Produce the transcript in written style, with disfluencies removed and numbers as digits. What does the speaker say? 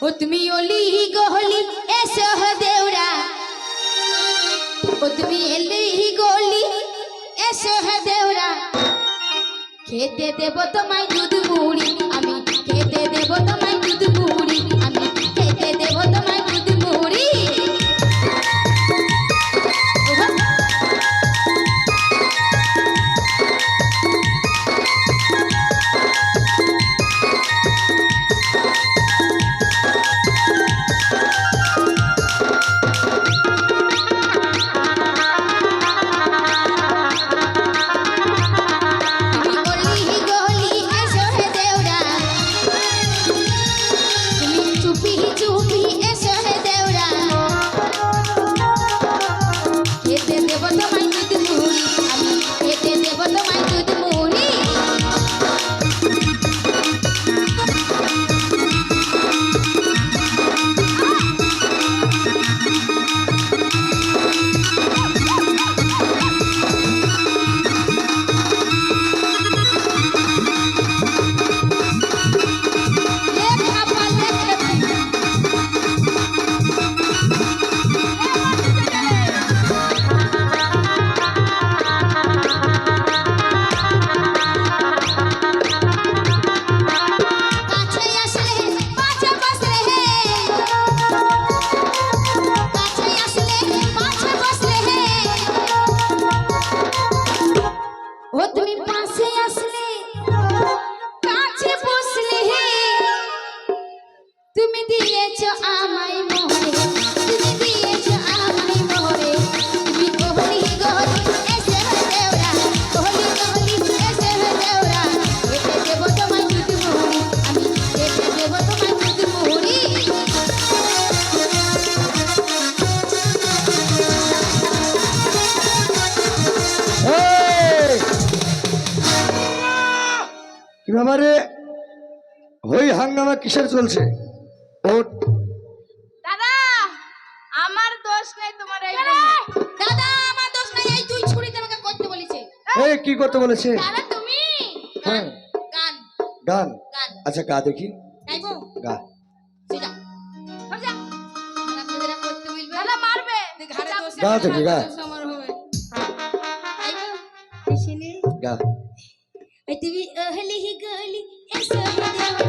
ও তুমি অলি গহলি এসো দেউরা, ও তুমি এলি গলি এসো দেউরা, খেতে দেব তোমায় দুধ মুড়ি, আমি খেতে দেব তোমায় দুধ মুড়ি, আমি খেতে দেব তোমায় দুধ মুড়ি। কি ব্যাপারে হই হাঙ্গামা কিসের চলছে? ওট দাদা আমার দোষ নাই, তোমার এই দাদা আমার দোষ নাই, এই তুই ছুরিতে আমাকে করতে বলেছে। এই কি করতে বলেছে? দাদা তুমি হ্যাঁ গান গান। গান আচ্ছা গা দেখি, গাইবো গা। সিধা সমঝা আপনারা করতে বলবে, দাদা মারবে ঘাড়ে দোষ গা দেখি, গা আমার হবে। গাইবো এসেলে গা। ওই তুমি ওহলি গলি এসো ইয়ে দেওরা